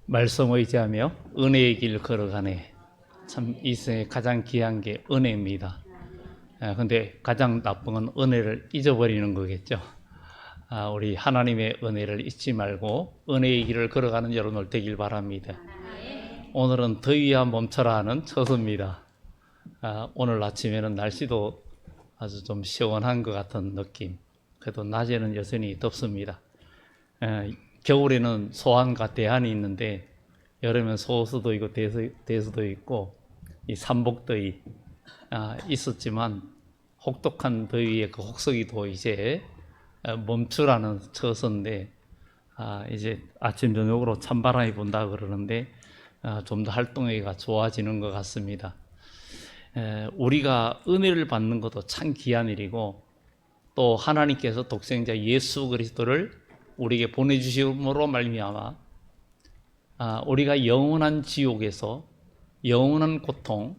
말씀 의지하며 은혜의 길 걸어가네. 참 이 세상에 가장 귀한 게 은혜입니다. 근데 가장 나쁜 건 은혜를 잊어버리는 거겠죠. 우리 하나님의 은혜를 잊지 말고 은혜의 길을 걸어가는 여러분들 되길 바랍니다. 오늘은 더위야 멈춰라 하는 처서입니다. 오늘 아침에는 날씨도 아주 좀 시원한 것 같은 느낌. 그래도 낮에는 여전히 덥습니다. 겨울에는 소환과 대한이 있는데 여름엔 소수도 있고 대수도 있고 이 삼복더위 있었지만 혹독한 더위의 그 혹서기도 이제 멈추라는 처서인데 이제 아침 저녁으로 찬바람이 분다 그러는데 좀 더 활동하기가 좋아지는 것 같습니다. 우리가 은혜를 받는 것도 참 귀한 일이고 또 하나님께서 독생자 예수 그리스도를 우리에게 보내주심으로 말미암아 우리가 영원한 지옥에서 영원한 고통,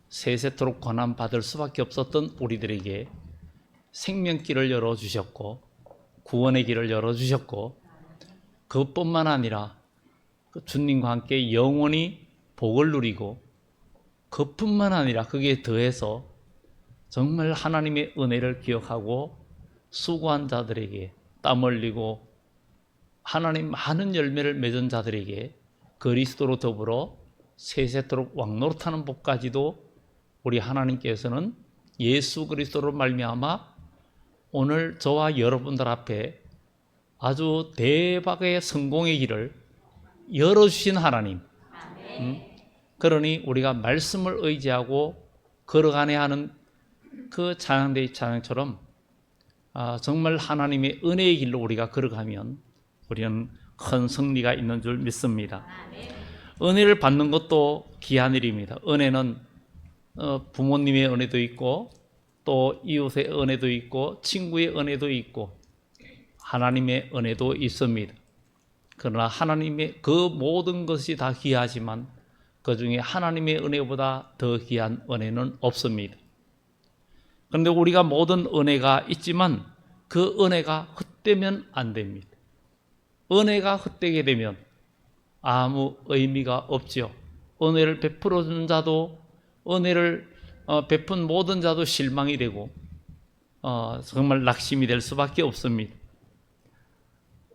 세세토록 고난받을 수밖에 없었던 우리들에게 생명길을 열어주셨고 구원의 길을 열어주셨고 그것뿐만 아니라 주님과 함께 영원히 복을 누리고 그뿐만 아니라 거기에 더해서 정말 하나님의 은혜를 기억하고 수고한 자들에게 땀 흘리고 하나님 많은 열매를 맺은 자들에게 그리스도로 더불어 세세토록 왕노릇하는 복까지도 우리 하나님께서는 예수 그리스도로 말미암아 오늘 저와 여러분들 앞에 아주 대박의 성공의 길을 열어주신 하나님. 그러니 우리가 말씀을 의지하고 걸어가야 하는 그 찬양대의 찬양처럼 정말 하나님의 은혜의 길로 우리가 걸어가면 우리는 큰 승리가 있는 줄 믿습니다. 은혜를 받는 것도 귀한 일입니다. 은혜는 부모님의 은혜도 있고 또 이웃의 은혜도 있고 친구의 은혜도 있고 하나님의 은혜도 있습니다. 그러나 하나님의 그 모든 것이 다 귀하지만 그 중에 하나님의 은혜보다 더 귀한 은혜는 없습니다. 그런데 우리가 모든 은혜가 있지만 그 은혜가 헛되면 안 됩니다. 은혜가 헛되게 되면 아무 의미가 없지요. 은혜를 베풀어 주는 자도 은혜를 베푼 모든 자도 실망이 되고 정말 낙심이 될 수밖에 없습니다.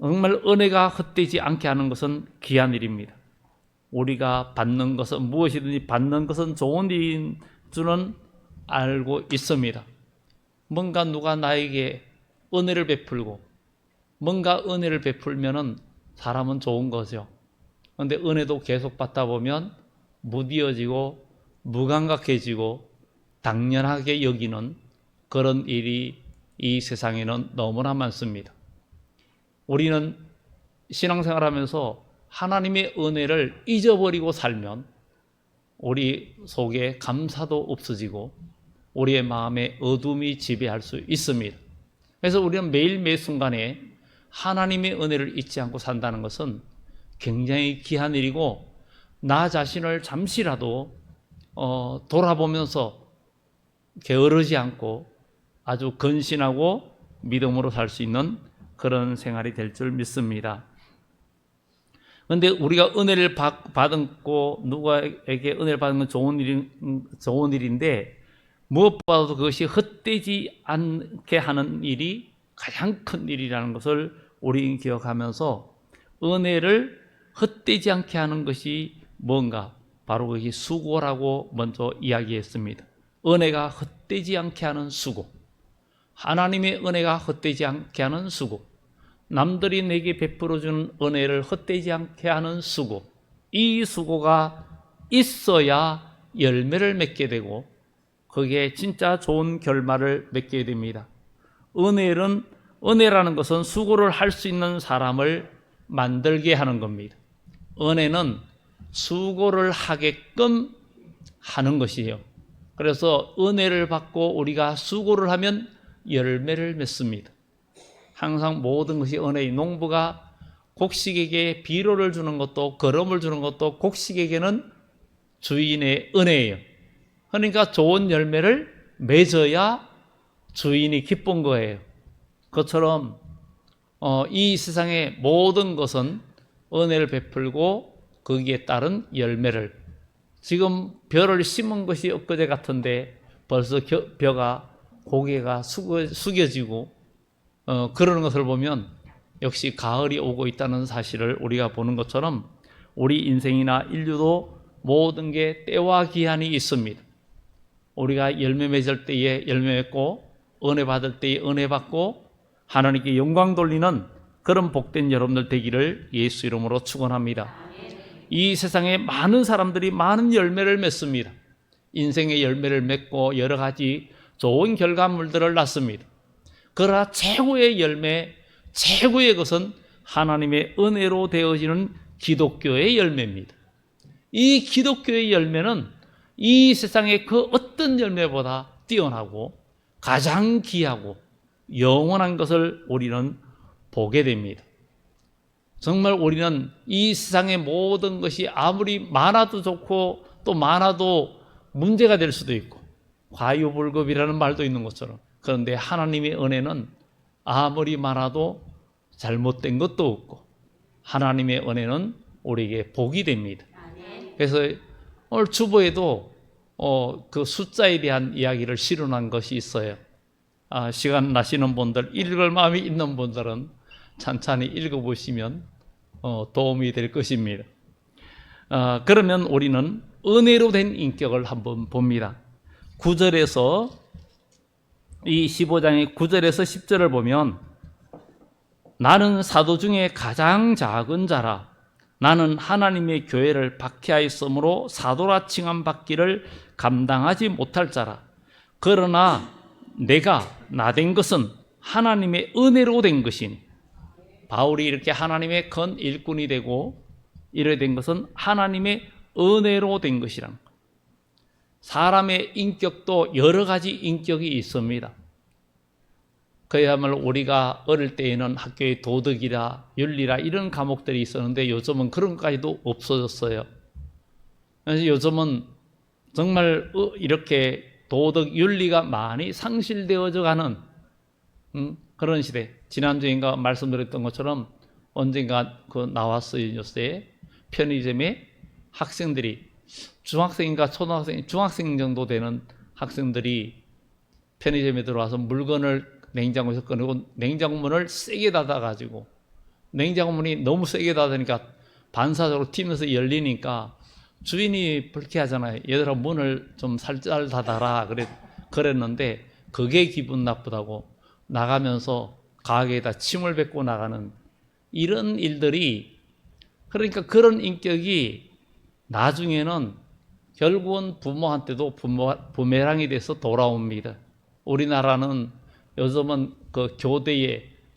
정말 은혜가 헛되지 않게 하는 것은 귀한 일입니다. 우리가 받는 것은 무엇이든지 받는 것은 좋은 일인 줄은 알고 있습니다. 뭔가 누가 나에게 은혜를 베풀고 뭔가 은혜를 베풀면은 사람은 좋은 거죠. 그런데 은혜도 계속 받다 보면 무디어지고 무감각해지고 당연하게 여기는 그런 일이 이 세상에는 너무나 많습니다. 우리는 신앙생활하면서 하나님의 은혜를 잊어버리고 살면 우리 속에 감사도 없어지고 우리의 마음에 어둠이 지배할 수 있습니다. 그래서 우리는 매일 매 순간에 하나님의 은혜를 잊지 않고 산다는 것은 굉장히 귀한 일이고 나 자신을 잠시라도 돌아보면서 게으르지 않고 아주 근신하고 믿음으로 살 수 있는 그런 생활이 될 줄 믿습니다. 그런데 우리가 은혜를 받고 누구에게 은혜를 받는 건 좋은 일인데 무엇보다도 그것이 헛되지 않게 하는 일이 가장 큰 일이라는 것을 우리는 기억하면서 은혜를 헛되지 않게 하는 것이 뭔가 바로 그것이 수고라고 먼저 이야기했습니다. 은혜가 헛되지 않게 하는 수고, 하나님의 은혜가 헛되지 않게 하는 수고, 남들이 내게 베풀어주는 은혜를 헛되지 않게 하는 수고, 이 수고가 있어야 열매를 맺게 되고 그게 진짜 좋은 결말을 맺게 됩니다. 은혜라는 것은 수고를 할 수 있는 사람을 만들게 하는 겁니다. 은혜는 수고를 하게끔 하는 것이에요. 그래서 은혜를 받고 우리가 수고를 하면 열매를 맺습니다. 항상 모든 것이 은혜의 농부가 곡식에게 비료를 주는 것도 거름을 주는 것도 곡식에게는 주인의 은혜예요. 그러니까 좋은 열매를 맺어야 주인이 기쁜 거예요. 그것처럼 이 세상의 모든 것은 은혜를 베풀고 거기에 따른 열매를, 지금 벼를 심은 것이 엊그제 같은데 벌써 벼가 고개가 숙여지고 그러는 것을 보면 역시 가을이 오고 있다는 사실을 우리가 보는 것처럼 우리 인생이나 인류도 모든 게 때와 기한이 있습니다. 우리가 열매 맺을 때에 열매 맺고 은혜 받을 때에 은혜 받고 하나님께 영광 돌리는 그런 복된 여러분들 되기를 예수 이름으로 축원합니다. 이 세상에 많은 사람들이 많은 열매를 맺습니다. 인생의 열매를 맺고 여러 가지 좋은 결과물들을 낳습니다. 그러나 최고의 열매, 최고의 것은 하나님의 은혜로 되어지는 기독교의 열매입니다. 이 기독교의 열매는 이 세상의 그 어떤 열매보다 뛰어나고 가장 귀하고 영원한 것을 우리는 보게 됩니다. 정말 우리는 이 세상의 모든 것이 아무리 많아도 좋고 또 많아도 문제가 될 수도 있고 과유불급이라는 말도 있는 것처럼, 그런데 하나님의 은혜는 아무리 많아도 잘못된 것도 없고 하나님의 은혜는 우리에게 복이 됩니다. 그래서 오늘 주보에도 그 숫자에 대한 이야기를 실어놓은 것이 있어요. 시간 나시는 분들, 읽을 마음이 있는 분들은 찬찬히 읽어보시면 도움이 될 것입니다. 그러면 우리는 은혜로 된 인격을 한번 봅니다. 9절에서 이 15장의 9절에서 10절을 보면 나는 사도 중에 가장 작은 자라. 나는 하나님의 교회를 박해하였으므로 사도라 칭함 받기를 감당하지 못할 자라. 그러나 내가 나된 것은 하나님의 은혜로 된 것이니. 바울이 이렇게 하나님의 큰 일꾼이 되고 이래 된 것은 하나님의 은혜로 된 것이란 것. 사람의 인격도 여러 가지 인격이 있습니다. 그야말로 우리가 어릴 때에는 학교에 도덕이라 윤리라 이런 과목들이 있었는데 요즘은 그런 것까지도 없어졌어요. 그래서 요즘은 정말 이렇게 도덕 윤리가 많이 상실되어져 가는 그런 시대. 지난주인가 말씀드렸던 것처럼 언젠가 나왔어요. 뉴스에 편의점에 학생들이, 중학생인가 초등학생, 중학생 정도 되는 학생들이 편의점에 들어와서 물건을 냉장고에서 꺼내고 냉장고문을 세게 닫아가지고, 냉장고문이 너무 세게 닫으니까 반사적으로 튀면서 열리니까 주인이 불쾌하잖아요. 얘들아 문을 좀 살짝 닫아라 그랬는데 그게 기분 나쁘다고 나가면서 가게에다 침을 뱉고 나가는 이런 일들이, 그러니까 그런 인격이 나중에는 결국은 부모한테도 부메랑이 돼서 돌아옵니다. 우리나라는 요즘은 그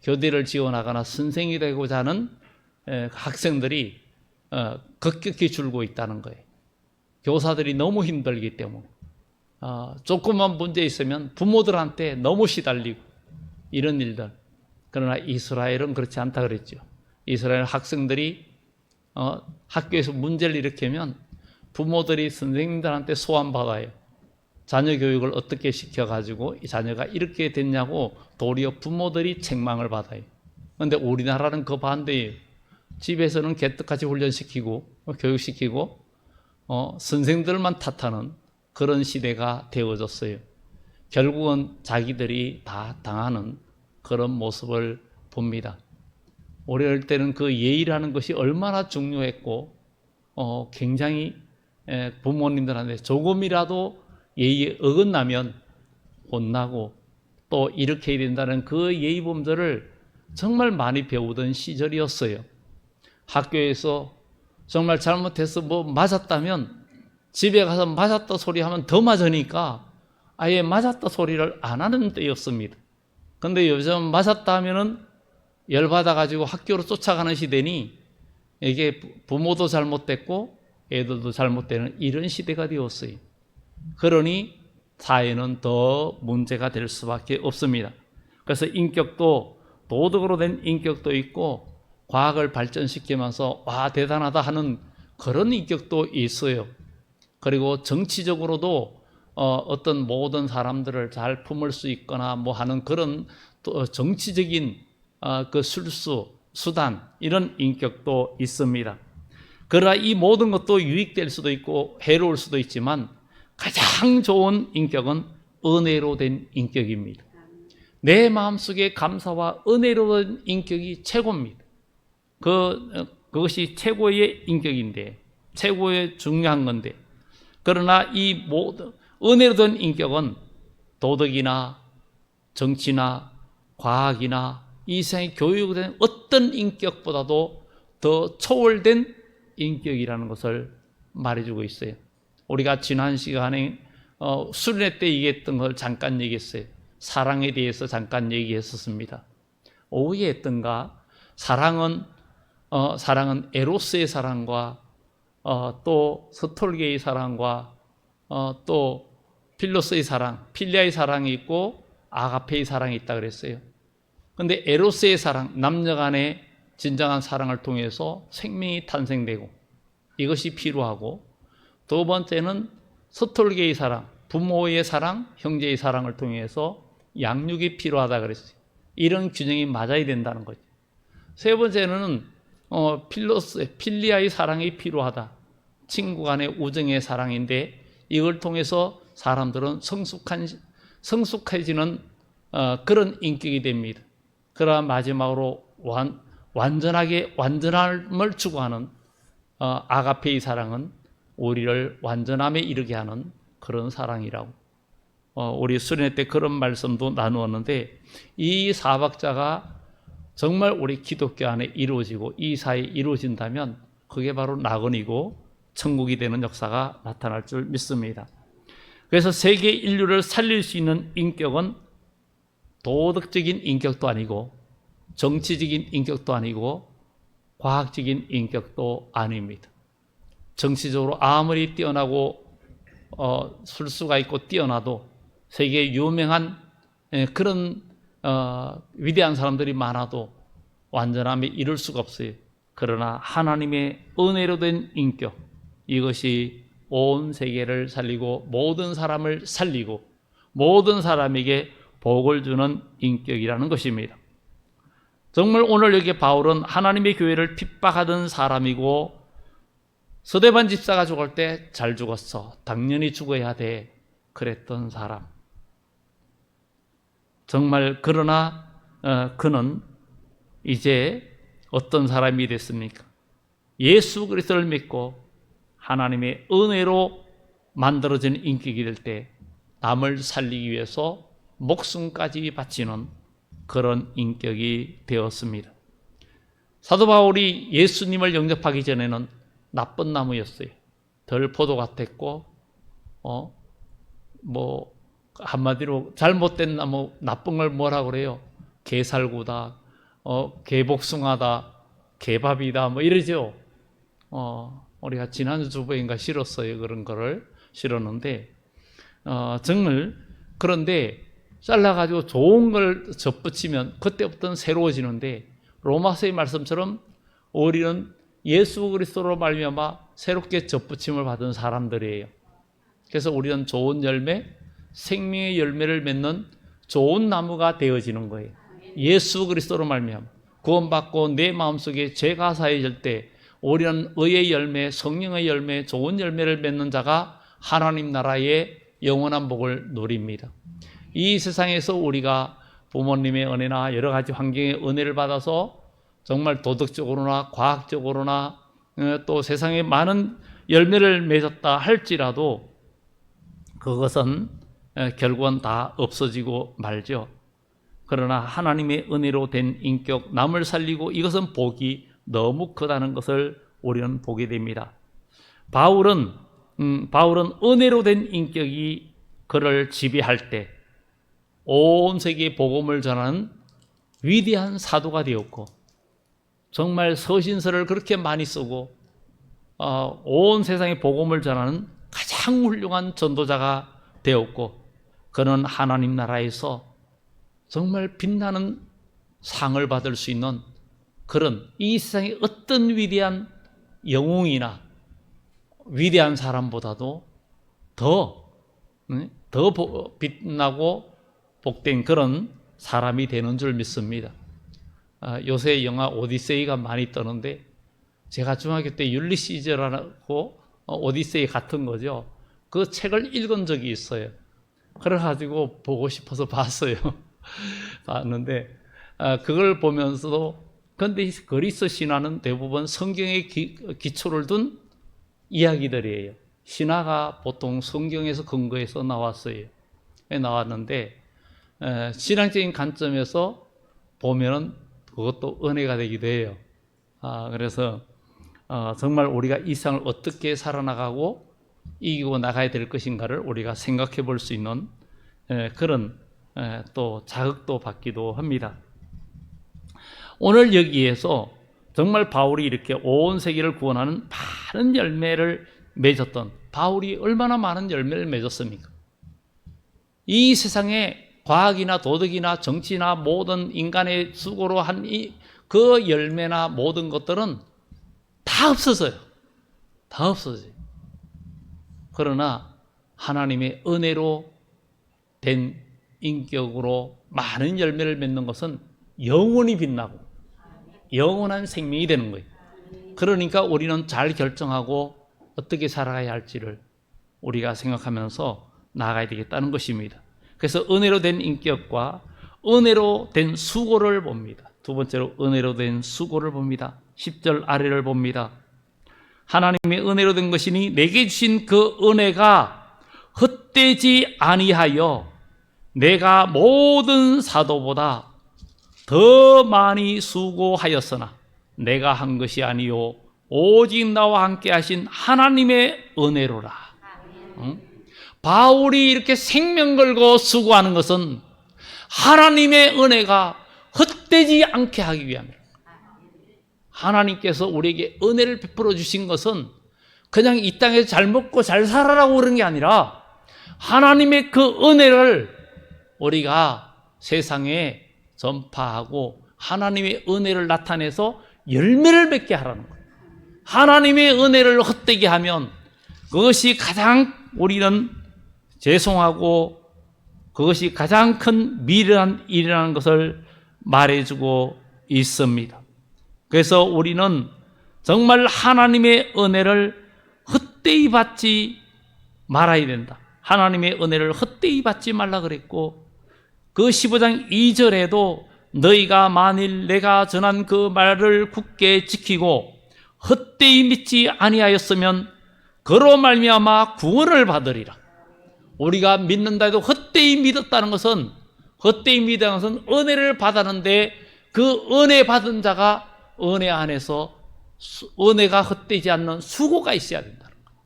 교대를 지원하거나 선생이 되고자 하는 학생들이 급격히 줄고 있다는 거예요. 교사들이 너무 힘들기 때문에 조금만 문제 있으면 부모들한테 너무 시달리고 이런 일들. 그러나 이스라엘은 그렇지 않다 그랬죠. 이스라엘 학생들이 학교에서 문제를 일으키면 부모들이 선생님들한테 소환받아요. 자녀 교육을 어떻게 시켜가지고 이 자녀가 이렇게 됐냐고 도리어 부모들이 책망을 받아요. 그런데 우리나라는 그 반대예요. 집에서는 개떡같이 훈련시키고 교육시키고 선생들만 탓하는 그런 시대가 되어졌어요. 결국은 자기들이 다 당하는 그런 모습을 봅니다. 우리 어릴 때는 그 예의라는 것이 얼마나 중요했고 굉장히 부모님들한테 조금이라도 예의에 어긋나면 혼나고 또 이렇게 해야 된다는 그 예의 범절을 정말 많이 배우던 시절이었어요. 학교에서 정말 잘못해서 뭐 맞았다면 집에 가서 맞았다 소리하면 더 맞으니까 아예 맞았다 소리를 안 하는 때였습니다. 그런데 요즘 맞았다 하면은 열받아가지고 학교로 쫓아가는 시대니 이게 부모도 잘못됐고 애들도 잘못되는 이런 시대가 되었어요. 그러니 사회는 더 문제가 될 수밖에 없습니다. 그래서 인격도 도덕으로 된 인격도 있고 과학을 발전시키면서 와 대단하다 하는 그런 인격도 있어요. 그리고 정치적으로도 어떤 모든 사람들을 잘 품을 수 있거나 뭐 하는 그런 또 정치적인 그 술수, 수단 이런 인격도 있습니다. 그러나 이 모든 것도 유익될 수도 있고 해로울 수도 있지만 가장 좋은 인격은 은혜로 된 인격입니다. 내 마음속에 감사와 은혜로 된 인격이 최고입니다. 그것이 최고의 인격인데, 최고의 중요한 건데, 그러나 이 모든 은혜로 된 인격은 도덕이나 정치나 과학이나 이 세상의 교육된 어떤 인격보다도 더 초월된 인격이라는 것을 말해주고 있어요. 우리가 지난 시간에 수련회 때 얘기했던 걸 잠깐 얘기했어요. 사랑에 대해서 잠깐 얘기했었습니다. 오후에 했던가 사랑은 에로스의 사랑과 또 스톨게의 사랑과 또 필로스의 사랑, 필리아의 사랑이 있고 아가페의 사랑이 있다 그랬어요. 그런데 에로스의 사랑, 남녀 간의 진정한 사랑을 통해서 생명이 탄생되고 이것이 필요하고, 두 번째는 스톨게의 사랑, 부모의 사랑, 형제의 사랑을 통해서 양육이 필요하다 그랬어요. 이런 균형이 맞아야 된다는 거죠. 세 번째는 필리아의 사랑이 필요하다. 친구 간의 우정의 사랑인데 이걸 통해서 사람들은 성숙해지는 그런 인격이 됩니다. 그러나 마지막으로 완전함을 추구하는 아가페의 사랑은 우리를 완전함에 이르게 하는 그런 사랑이라고. 우리 수련회 때 그런 말씀도 나누었는데, 이 사박자가 정말 우리 기독교 안에 이루어지고 이 사이에 이루어진다면 그게 바로 낙원이고 천국이 되는 역사가 나타날 줄 믿습니다. 그래서 세계 인류를 살릴 수 있는 인격은 도덕적인 인격도 아니고 정치적인 인격도 아니고 과학적인 인격도 아닙니다. 정치적으로 아무리 뛰어나고 술수가 있고 뛰어나도 세계에 유명한 그런 위대한 사람들이 많아도 완전함에 이룰 수가 없어요. 그러나 하나님의 은혜로 된 인격, 이것이 온 세계를 살리고 모든 사람을 살리고 모든 사람에게 복을 주는 인격이라는 것입니다. 정말 오늘 여기 바울은 하나님의 교회를 핍박하던 사람이고, 스데반 집사가 죽을 때 잘 죽었어, 당연히 죽어야 돼, 그랬던 사람. 정말 그러나 그는 이제 어떤 사람이 됐습니까? 예수 그리스도를 믿고 하나님의 은혜로 만들어진 인격이 될 때 남을 살리기 위해서 목숨까지 바치는 그런 인격이 되었습니다. 사도 바울이 예수님을 영접하기 전에는 나쁜 나무였어요. 덜포도 같았고 한마디로 잘못된 나무, 나쁜 걸 뭐라 그래요? 개살구다, 개복숭아다, 개밥이다, 이러죠. 우리가 지난주 주보인가 실었어요. 그런 거를 실었는데, 정말 그런데 잘라가지고 좋은 걸 접붙이면 그때부터는 새로워지는데, 로마서의 말씀처럼 우리는 예수 그리스도로 말미암아 새롭게 접붙임을 받은 사람들이에요. 그래서 우리는 좋은 열매, 생명의 열매를 맺는 좋은 나무가 되어지는 거예요. 예수 그리스도로 말미암아 구원받고 내 마음속에 죄가 사해질 때 우리는 의의 열매, 성령의 열매, 좋은 열매를 맺는 자가 하나님 나라의 영원한 복을 누립니다. 이 세상에서 우리가 부모님의 은혜나 여러 가지 환경의 은혜를 받아서 정말 도덕적으로나 과학적으로나 또 세상에 많은 열매를 맺었다 할지라도 그것은 결국은 다 없어지고 말죠. 그러나 하나님의 은혜로 된 인격, 남을 살리고, 이것은 복이 너무 크다는 것을 우리는 보게 됩니다. 바울은 은혜로 된 인격이 그를 지배할 때 온 세계에 복음을 전하는 위대한 사도가 되었고, 정말 서신서를 그렇게 많이 쓰고 온 세상에 복음을 전하는 가장 훌륭한 전도자가 되었고, 그는 하나님 나라에서 정말 빛나는 상을 받을 수 있는 그런, 이 세상의 어떤 위대한 영웅이나 위대한 사람보다도 더 빛나고 복된 그런 사람이 되는 줄 믿습니다. 요새 영화 오디세이가 많이 떠는데 제가 중학교 때 율리시즈라고 오디세이 같은 거죠. 그 책을 읽은 적이 있어요. 그래가지고 보고 싶어서 봤어요. 봤는데 그걸 보면서도 근데 그리스 신화는 대부분 성경의 기초를 둔 이야기들이에요. 신화가 보통 성경에서 근거해서 나왔는데 신앙적인 관점에서 보면은 그것도 은혜가 되기도 해요. 그래서 정말 우리가 이 세상을 어떻게 살아나가고 이기고 나가야 될 것인가를 우리가 생각해 볼 수 있는 그런 또 자극도 받기도 합니다. 오늘 여기에서 정말 바울이 이렇게 온 세계를 구원하는 많은 열매를 맺었던 바울이 얼마나 많은 열매를 맺었습니까? 이 세상에 과학이나 도덕이나 정치나 모든 인간의 수고로 한 그 열매나 모든 것들은 다 없어져요. 다 없어져요. 그러나 하나님의 은혜로 된 인격으로 많은 열매를 맺는 것은 영원히 빛나고 영원한 생명이 되는 거예요. 그러니까 우리는 잘 결정하고 어떻게 살아가야 할지를 우리가 생각하면서 나아가야 되겠다는 것입니다. 그래서 은혜로 된 인격과 은혜로 된 수고를 봅니다. 두 번째로 은혜로 된 수고를 봅니다. 10절 아래를 봅니다. 하나님의 은혜로 된 것이니 내게 주신 그 은혜가 헛되지 아니하여 내가 모든 사도보다 더 많이 수고하였으나 내가 한 것이 아니요 오직 나와 함께 하신 하나님의 은혜로라. 바울이 이렇게 생명 걸고 수고하는 것은 하나님의 은혜가 헛되지 않게 하기 위함이라. 하나님께서 우리에게 은혜를 베풀어 주신 것은 그냥 이 땅에서 잘 먹고 잘 살아라고 그런 게 아니라 하나님의 그 은혜를 우리가 세상에 전파하고 하나님의 은혜를 나타내서 열매를 맺게 하라는 거예요. 하나님의 은혜를 헛되게 하면 그것이 가장 우리는 죄송하고 그것이 가장 큰 미련한 일이라는 것을 말해주고 있습니다. 그래서 우리는 정말 하나님의 은혜를 헛되이 받지 말아야 된다. 하나님의 은혜를 헛되이 받지 말라 그랬고 그 15장 2절에도 너희가 만일 내가 전한 그 말을 굳게 지키고 헛되이 믿지 아니하였으면 그로 말미암아 구원을 받으리라. 우리가 믿는다 해도 헛되이 믿었다는 것은 헛되이 믿다는 것은 은혜를 받았는데 그 은혜 받은 자가 은혜 안에서 은혜가 헛되지 않는 수고가 있어야 된다는 거예요.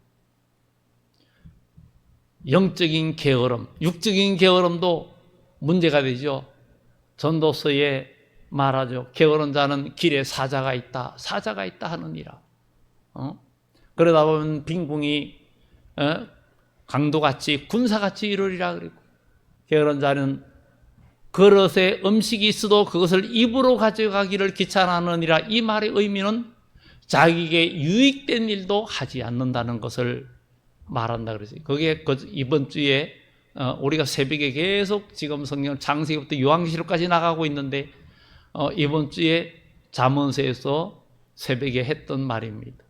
영적인 게으름, 육적인 게으름도 문제가 되죠. 전도서에 말하죠. 게으른 자는 길에 사자가 있다 하느니라. 그러다 보면 빈궁이 강도같이 군사같이 이르리라 그랬고 게으른 자는 그릇에 음식이 있어도 그것을 입으로 가져가기를 귀찮아하느니라. 이 말의 의미는 자기에게 유익된 일도 하지 않는다는 것을 말한다 그러지. 그게 이번 주에 우리가 새벽에 계속 지금 성경 창세기부터 요한계시록까지 나가고 있는데 이번 주에 잠언서에서 새벽에 했던 말입니다.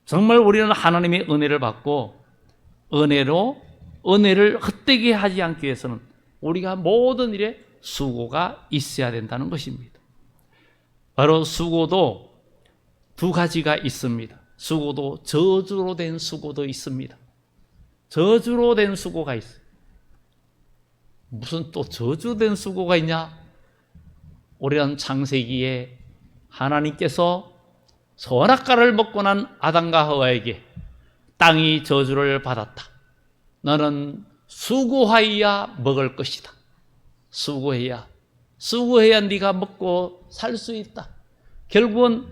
정말 우리는 하나님의 은혜를 받고 은혜를 헛되게 하지 않기 위해서는 우리가 모든 일에 수고가 있어야 된다는 것입니다. 바로 수고도 두 가지가 있습니다. 수고도 저주로 된 수고도 있습니다. 저주로 된 수고가 있어요. 무슨 또 저주된 수고가 있냐? 우리는 창세기에 하나님께서 선악과를 먹고 난 아담과 하와에게 땅이 저주를 받았다. 너는 수고하여야 먹을 것이다. 수고해야 네가 먹고 살 수 있다. 결국은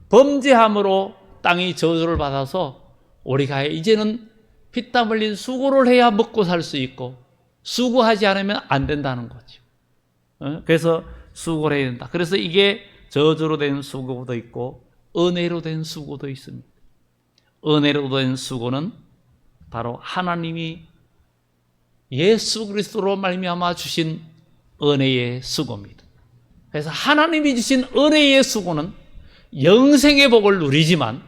범죄함으로 땅이 저주를 받아서 우리가 이제는 피땀 흘린 수고를 해야 먹고 살 수 있고 수고하지 않으면 안 된다는 거죠. 그래서 수고를 해야 된다. 그래서 이게 저주로 된 수고도 있고 은혜로 된 수고도 있습니다. 은혜로 된 수고는 바로 하나님이 예수 그리스도로 말미암아 주신 은혜의 수고입니다. 그래서 하나님이 주신 은혜의 수고는 영생의 복을 누리지만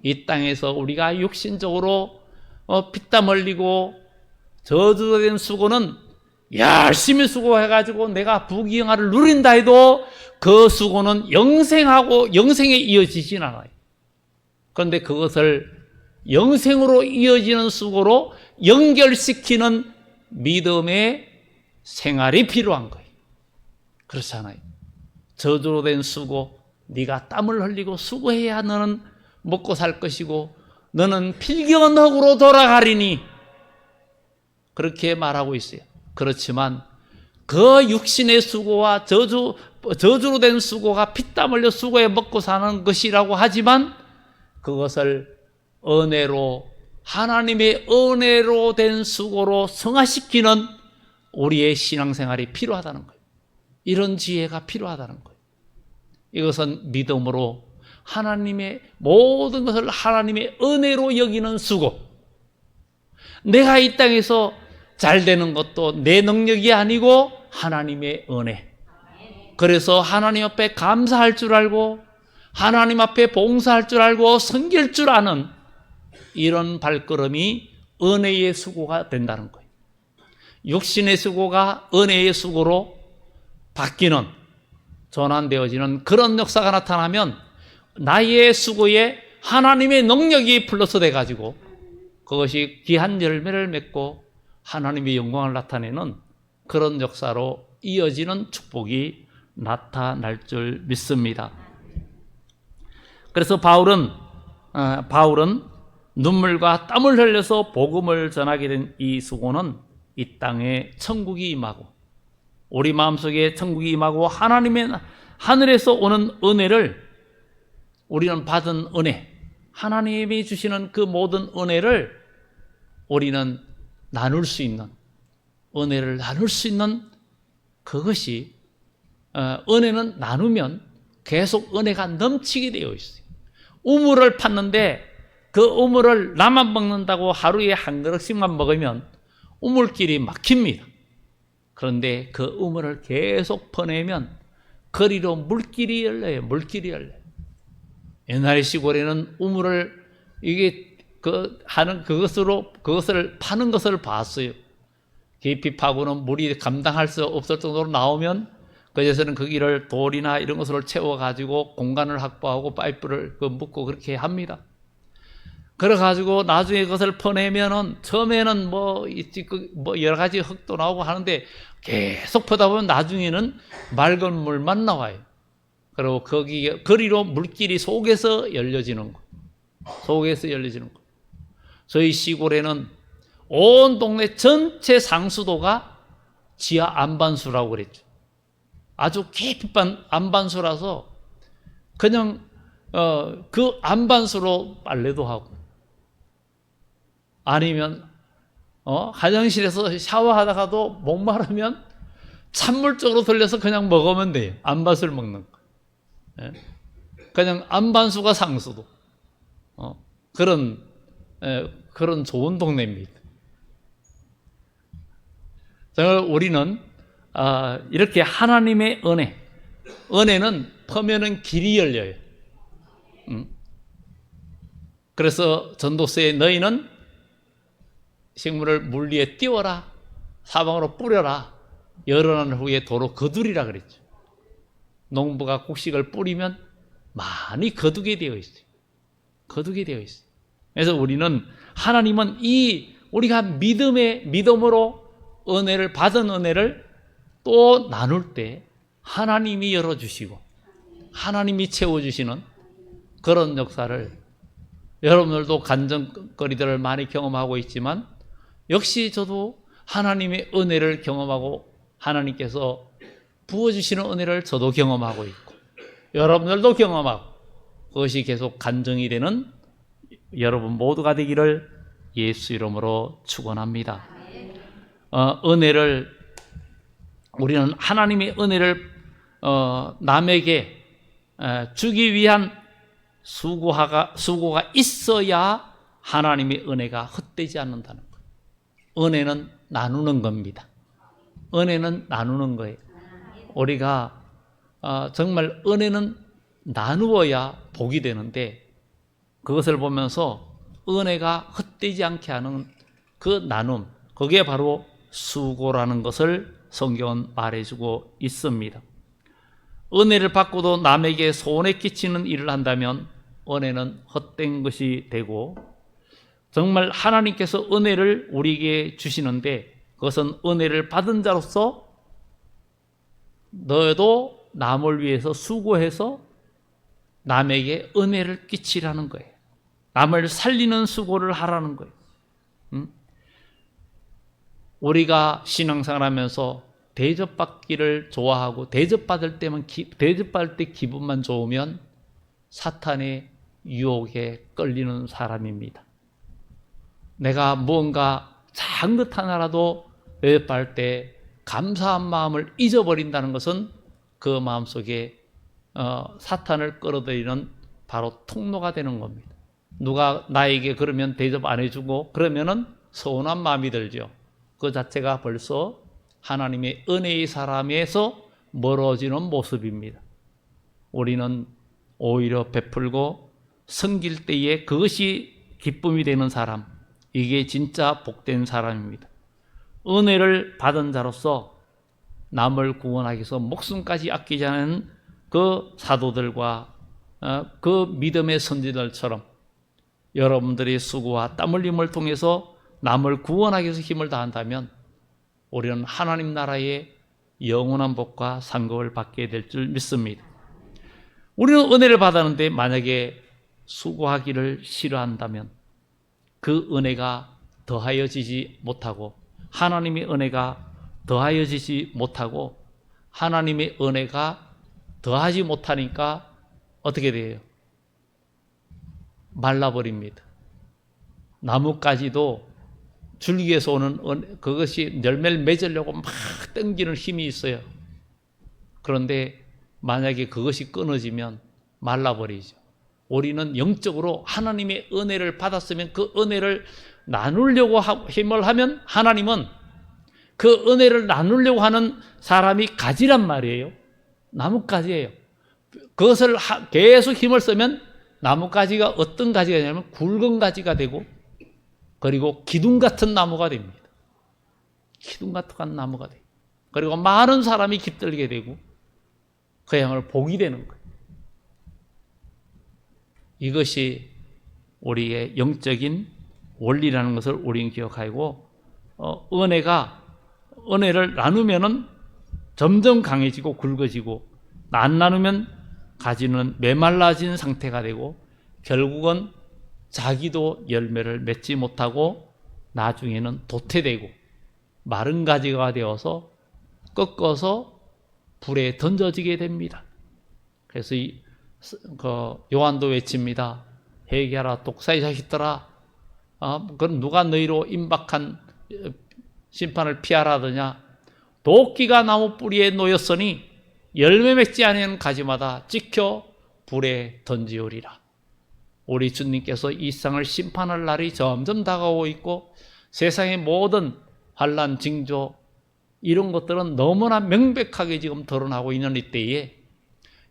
이 땅에서 우리가 육신적으로 피땀 흘리고 저주된 수고는 열심히 수고해가지고 내가 부귀영화를 누린다 해도 그 수고는 영생에 이어지진 않아요. 그런데 그것을 영생으로 이어지는 수고로 연결시키는 믿음의 생활이 필요한 거예요. 그렇잖아요. 저주로 된 수고, 네가 땀을 흘리고 수고해야 너는 먹고 살 것이고 너는 필경허구로 돌아가리니 그렇게 말하고 있어요. 그렇지만 그 육신의 수고와 저주로 된 수고가 피땀 흘려 수고해 먹고 사는 것이라고 하지만 그것을 은혜로, 하나님의 은혜로 된 수고로 성화시키는 우리의 신앙생활이 필요하다는 거예요. 이런 지혜가 필요하다는 거예요. 이것은 믿음으로 하나님의 모든 것을 하나님의 은혜로 여기는 수고. 내가 이 땅에서 잘 되는 것도 내 능력이 아니고 하나님의 은혜. 그래서 하나님 앞에 감사할 줄 알고 하나님 앞에 봉사할 줄 알고 섬길 줄 아는 이런 발걸음이 은혜의 수고가 된다는 거예요. 육신의 수고가 은혜의 수고로 바뀌는, 전환되어지는 그런 역사가 나타나면 나의 수고에 하나님의 능력이 플러스 돼가지고 그것이 귀한 열매를 맺고 하나님의 영광을 나타내는 그런 역사로 이어지는 축복이 나타날 줄 믿습니다. 그래서 바울은 눈물과 땀을 흘려서 복음을 전하게 된 이 수고는 이 땅에 천국이 임하고 우리 마음속에 천국이 임하고 하나님의 하늘에서 오는 은혜를 우리는 받은 은혜, 하나님이 주시는 그 모든 은혜를 우리는 나눌 수 있는, 은혜를 나눌 수 있는 그것이 은혜는 나누면 계속 은혜가 넘치게 되어 있어요. 우물을 팠는데 그 우물을 나만 먹는다고 하루에 한 그릇씩만 먹으면 우물길이 막힙니다. 그런데 그 우물을 계속 퍼내면 거리로 물길이 열려요. 물길이 열려요. 옛날 시골에는 우물을 그것을 파는 것을 봤어요. 깊이 파고는 물이 감당할 수 없을 정도로 나오면 그제서는 그 길을 돌이나 이런 것으로 채워가지고 공간을 확보하고 파이프를 묶고 그렇게 합니다. 그래가지고 나중에 그것을 퍼내면은 처음에는 여러 가지 흙도 나오고 하는데 계속 퍼다 보면 나중에는 맑은 물만 나와요. 그리고 거기 거리로 물길이 속에서 열려지는 거. 속에서 열려지는 거. 저희 시골에는 온 동네 전체 상수도가 지하 안반수라고 그랬죠. 아주 깊은 안반수라서 그냥 그 안반수로 빨래도 하고 아니면 화장실에서 샤워하다가도 목마르면 찬물 쪽으로 돌려서 그냥 먹으면 돼요. 안반수를 먹는 거. 그냥 안반수가 상수도. 그런 좋은 동네입니다. 정말 우리는 이렇게 하나님의 은혜는 퍼면은 길이 열려요. 그래서 전도서에 너희는 식물을 물 위에 띄워라, 사방으로 뿌려라, 열어난 후에 도로 거두리라 그랬죠. 농부가 곡식을 뿌리면 많이 거두게 되어 있어요. 거두게 되어 있어요. 그래서 우리는 하나님은 우리가 믿음으로 은혜를 받은 은혜를 또 나눌 때 하나님이 열어주시고 하나님이 채워주시는 그런 역사를 여러분들도 간증거리들을 많이 경험하고 있지만 역시 저도 하나님의 은혜를 경험하고 하나님께서 부어주시는 은혜를 저도 경험하고 있고 여러분들도 경험하고 그것이 계속 간증이 되는 여러분 모두가 되기를 예수 이름으로 축원합니다. 우리는 하나님의 은혜를 남에게 주기 위한 수고가 있어야 하나님의 은혜가 헛되지 않는다는 거예요. 은혜는 나누는 겁니다. 은혜는 나누는 거예요. 우리가 정말 은혜는 나누어야 복이 되는데 그것을 보면서 은혜가 헛되지 않게 하는 그 나눔, 그게 바로 수고라는 것을 성경은 말해주고 있습니다. 은혜를 받고도 남에게 손해 끼치는 일을 한다면 은혜는 헛된 것이 되고, 정말 하나님께서 은혜를 우리에게 주시는데 그것은 은혜를 받은 자로서 너도 남을 위해서 수고해서 남에게 은혜를 끼치라는 거예요. 남을 살리는 수고를 하라는 거예요. 우리가 신앙생활 하면서 대접받기를 좋아하고 대접받을 때 기분만 좋으면 사탄의 유혹에 끌리는 사람입니다. 내가 무언가 작은 것 하나라도 대접받을 때 감사한 마음을 잊어버린다는 것은 그 마음속에 사탄을 끌어들이는 바로 통로가 되는 겁니다. 누가 나에게 그러면 대접 안 해주고 그러면은 서운한 마음이 들죠. 그 자체가 벌써 하나님의 은혜의 사람에서 멀어지는 모습입니다. 우리는 오히려 베풀고 섬길 때에 그것이 기쁨이 되는 사람, 이게 진짜 복된 사람입니다. 은혜를 받은 자로서 남을 구원하기 위해서 목숨까지 아끼지 않은 그 사도들과 그 믿음의 선지자들처럼 여러분들의 수고와 땀 흘림을 통해서 남을 구원하기 위해서 힘을 다한다면 우리는 하나님 나라의 영원한 복과 상급을 받게 될 줄 믿습니다. 우리는 은혜를 받았는데 만약에 수고하기를 싫어한다면 그 은혜가 더하여지지 못하고, 하나님의 은혜가 더하여지지 못하고, 하나님의 은혜가 더하지 못하니까 어떻게 돼요? 말라버립니다. 나뭇가지도 줄기에서 오는 그것이 열매를 맺으려고 막 당기는 힘이 있어요. 그런데 만약에 그것이 끊어지면 말라버리죠. 우리는 영적으로 하나님의 은혜를 받았으면 그 은혜를 나누려고 힘을 하면 하나님은 그 은혜를 나누려고 하는 사람이 가지란 말이에요. 나뭇가지예요. 그것을 계속 힘을 쓰면 나뭇가지가 어떤 가지가 되냐면 굵은 가지가 되고, 그리고 기둥 같은 나무가 됩니다. 기둥 같은 나무가 돼요. 그리고 많은 사람이 깃들게 되고 그야말로 복이 되는 거예요. 이것이 우리의 영적인 원리라는 것을 우리는 기억하고, 은혜를 나누면은 점점 강해지고 굵어지고, 안 나누면 가지는 메말라진 상태가 되고 결국은 자기도 열매를 맺지 못하고 나중에는 도태되고 마른 가지가 되어서 꺾어서 불에 던져지게 됩니다. 그래서 요한도 외칩니다. 회개하라 독사의 자식들아, 그럼 누가 너희로 임박한 심판을 피하라 하더냐. 도끼가 나무 뿌리에 놓였으니 열매 맺지 아니하는 가지마다 찍혀 불에 던지우리라. 우리 주님께서 이 세상을 심판할 날이 점점 다가오고 있고, 세상의 모든 환난, 징조 이런 것들은 너무나 명백하게 지금 드러나고 있는 이때에,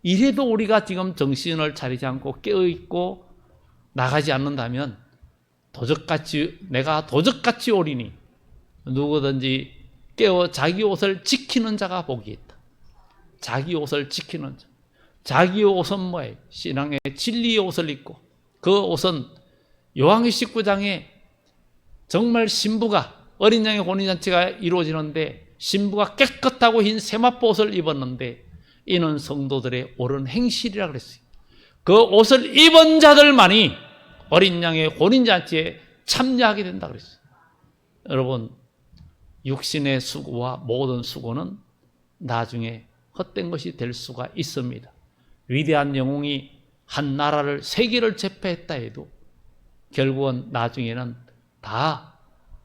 이래도 우리가 지금 정신을 차리지 않고 깨어있고 나가지 않는다면 내가 도적같이 오리니 누구든지 깨어 자기 옷을 지키는 자가 복이 있다. 자기 옷을 지키는 자. 자기 옷은 뭐예요? 신앙의 진리의 옷을 입고, 그 옷은 요한계 19장에 정말 신부가, 어린 양의 혼인잔치가 이루어지는데 신부가 깨끗하고 흰 세마포 옷을 입었는데 이는 성도들의 옳은 행실이라 그랬어요. 그 옷을 입은 자들만이 어린 양의 혼인잔치에 참여하게 된다 그랬어요. 여러분, 육신의 수고와 모든 수고는 나중에 헛된 것이 될 수가 있습니다. 위대한 영웅이 한 나라를, 세계를 제패했다 해도 결국은 나중에는 다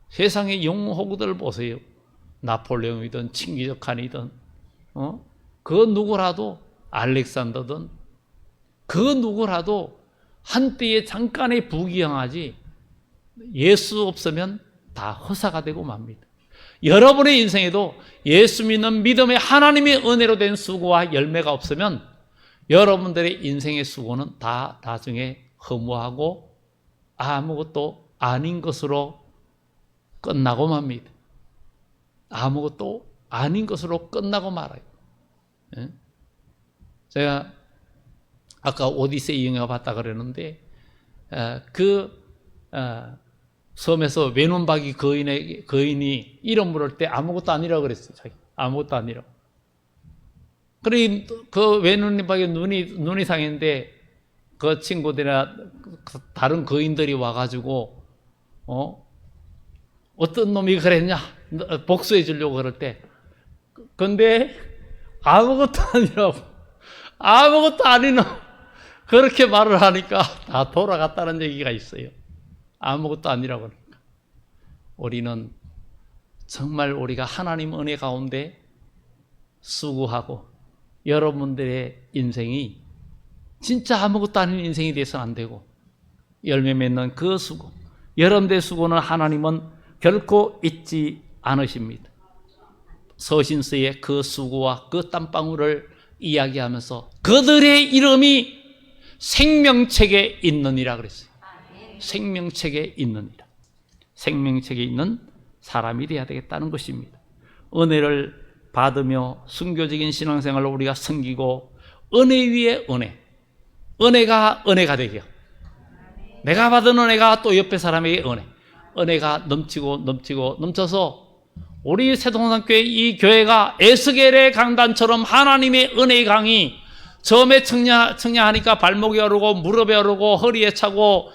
세상의 영웅 호구들 보세요. 나폴레옹이든 칭기즈칸이든 그 누구라도, 알렉산더든 그 누구라도 한때에 잠깐의 부귀영하지 예수 없으면 다 허사가 되고 맙니다. 여러분의 인생에도 예수 믿는 믿음의 하나님의 은혜로 된 수고와 열매가 없으면 여러분들의 인생의 수고는 다 나중에 허무하고 아무것도 아닌 것으로 끝나고 맙니다. 아무것도 아닌 것으로 끝나고 말아요. 제가 아까 오디세이 영화 봤다 그랬는데 섬에서 외눈박이 거인이 이름 물을 때 아무것도 아니라고 그랬어요. 자기 아무것도 아니라고. 그래 그 외눈박이 눈이 상했는데 그 친구들이나 다른 거인들이 와가지고 어떤 놈이 그랬냐 복수해 주려고 그럴 때 근데 아무것도 아닌 놈 그렇게 말을 하니까 다 돌아갔다는 얘기가 있어요. 아무것도 아니라고 그러니까 우리는 정말 우리가 하나님 은혜 가운데 수고하고 여러분들의 인생이 진짜 아무것도 아닌 인생이 돼서는 안 되고 열매 맺는 그 수고, 여러분들의 수고는 하나님은 결코 잊지 않으십니다. 서신서의 그 수고와 그 땀방울을 이야기하면서 그들의 이름이 생명책에 있느니라 그랬어요. 생명책에 있느니라. 생명책에 있는 사람이 되어야 되겠다는 것입니다. 은혜를 받으며 순교적인 신앙생활을 우리가 섬기고 은혜 위에 은혜가 되게요. 내가 받은 은혜가 또 옆에 사람에게 은혜가 넘쳐서 우리 새동산교회 이 교회가 에스겔의 강단처럼 하나님의 은혜의 강이 처음에 청량하니까 발목이 오르고 무릎에 오르고 허리에 차고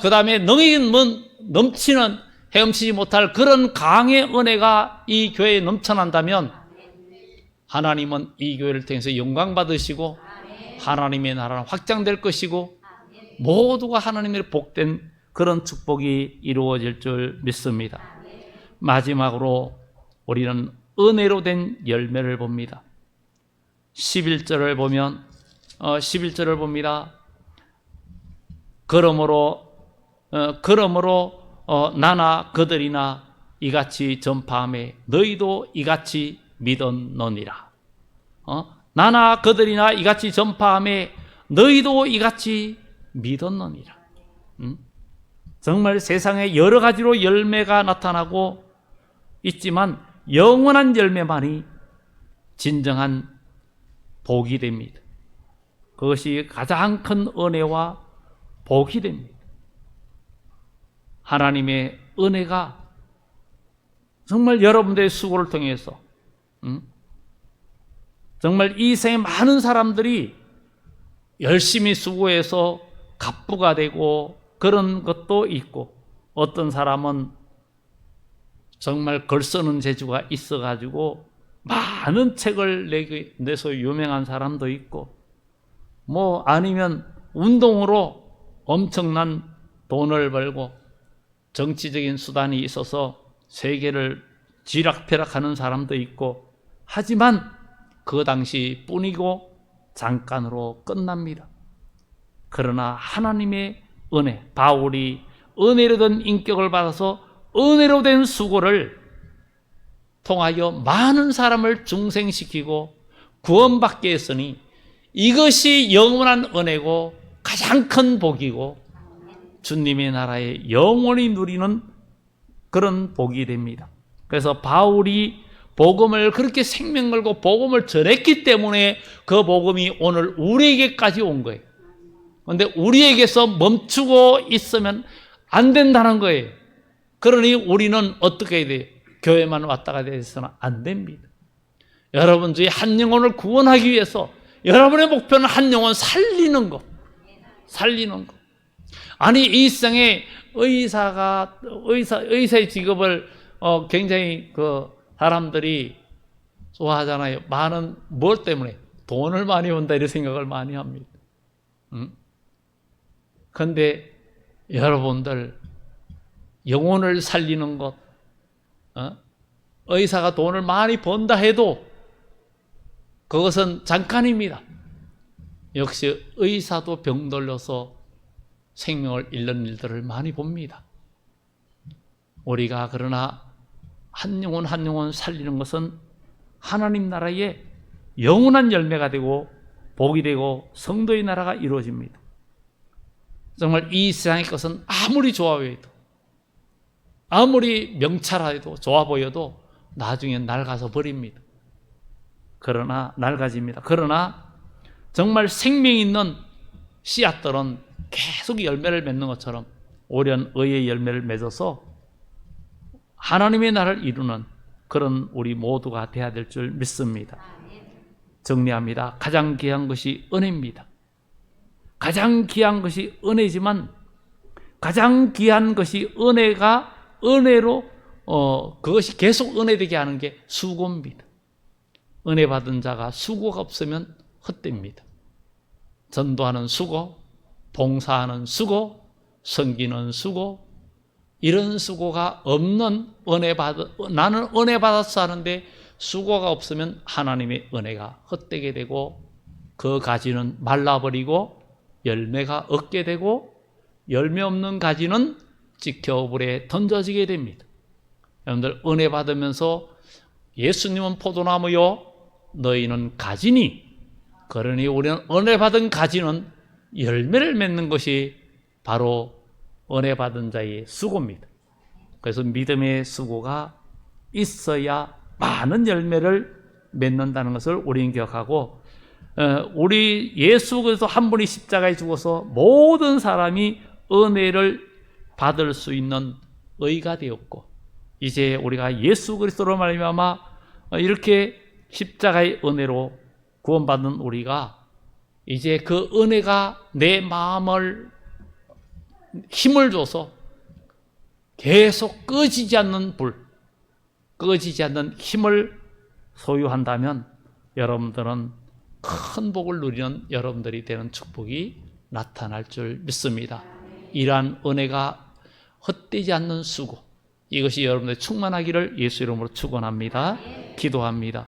그 다음에 넘치는 헤엄치지 못할 그런 강의 은혜가 이 교회에 넘쳐난다면 하나님은 이 교회를 통해서 영광 받으시고 하나님의 나라는 확장될 것이고 모두가 하나님의 복된 그런 축복이 이루어질 줄 믿습니다. 마지막으로 우리는 은혜로 된 열매를 봅니다. 11절을 봅니다. 그러므로 나나 그들이나 이같이 전파하매 너희도 이같이 믿었느니라. 나나 그들이나 이같이 전파하매 너희도 이같이 믿었느니라. 정말 세상에 여러 가지로 열매가 나타나고 있지만 영원한 열매만이 진정한 복이 됩니다. 그것이 가장 큰 은혜와 복이 됩니다. 하나님의 은혜가 정말 여러분들의 수고를 통해서 정말 이 세상에 많은 사람들이 열심히 수고해서 갑부가 되고 그런 것도 있고 어떤 사람은 정말 글 쓰는 재주가 있어가지고 많은 책을 내서 유명한 사람도 있고 아니면 운동으로 엄청난 돈을 벌고 정치적인 수단이 있어서 세계를 쥐락펴락하는 사람도 있고 하지만 그 당시 뿐이고 잠깐으로 끝납니다. 그러나 하나님의 은혜, 바울이 은혜로 된 인격을 받아서 은혜로 된 수고를 통하여 많은 사람을 중생시키고 구원받게 했으니 이것이 영원한 은혜고 가장 큰 복이고 주님의 나라에 영원히 누리는 그런 복이 됩니다. 그래서 바울이 복음을 그렇게 생명 걸고 복음을 전했기 때문에 그 복음이 오늘 우리에게까지 온 거예요. 그런데 우리에게서 멈추고 있으면 안 된다는 거예요. 그러니 우리는 어떻게 해야 돼요? 교회만 왔다가 돼서는 안 됩니다. 여러분 중에 한 영혼을 구원하기 위해서 여러분의 목표는 한 영혼 살리는 것. 아니 이 세상에 의사의 직업을 굉장히 사람들이 좋아하잖아요. 많은 뭘 때문에? 돈을 많이 번다 이런 생각을 많이 합니다. 그런데 여러분들 영혼을 살리는 것, 의사가 돈을 많이 번다 해도 그것은 잠깐입니다. 역시 의사도 병들려서 생명을 잃는 일들을 많이 봅니다. 우리가 그러나 한 영혼 한 영혼 살리는 것은 하나님 나라의 영원한 열매가 되고 복이 되고 성도의 나라가 이루어집니다. 정말 이 세상의 것은 아무리 좋아 보여도, 아무리 명찰해도 좋아 보여도 나중엔 낡아서 버립니다. 그러나 낡아집니다. 그러나 정말 생명 있는 씨앗들은 계속 열매를 맺는 것처럼 오랜 의의 열매를 맺어서 하나님의 나라를 이루는 그런 우리 모두가 되어야 될 줄 믿습니다. 정리합니다. 가장 귀한 것이 은혜입니다. 가장 귀한 것이 은혜지만 가장 귀한 것이 은혜로 그것이 계속 은혜되게 하는 게 수고입니다. 은혜 받은 자가 수고가 없으면 헛됩니다. 전도하는 수고, 봉사하는 수고, 섬기는 수고, 이런 수고가 없는 나는 은혜 받았어 하는데 수고가 없으면 하나님의 은혜가 헛되게 되고 그 가지는 말라버리고 열매가 없게 되고 열매 없는 가지는 지켜불에 던져지게 됩니다. 여러분들 은혜 받으면서 예수님은 포도나무요 너희는 가지니, 그러니 우리는 은혜 받은 가지는 열매를 맺는 것이 바로 은혜 받은 자의 수고입니다. 그래서 믿음의 수고가 있어야 많은 열매를 맺는다는 것을 우리는 기억하고, 우리 예수 그리스도 한 분이 십자가에 죽어서 모든 사람이 은혜를 받을 수 있는 의가 되었고, 이제 우리가 예수 그리스도로 말미암아 이렇게 십자가의 은혜로 구원받은 우리가 이제 그 은혜가 내 마음을 힘을 줘서 계속 꺼지지 않는 꺼지지 않는 힘을 소유한다면 여러분들은 큰 복을 누리는 여러분들이 되는 축복이 나타날 줄 믿습니다. 이러한 은혜가 헛되지 않는 수고, 이것이 여러분들 충만하기를 예수 이름으로 축원합니다. 기도합니다.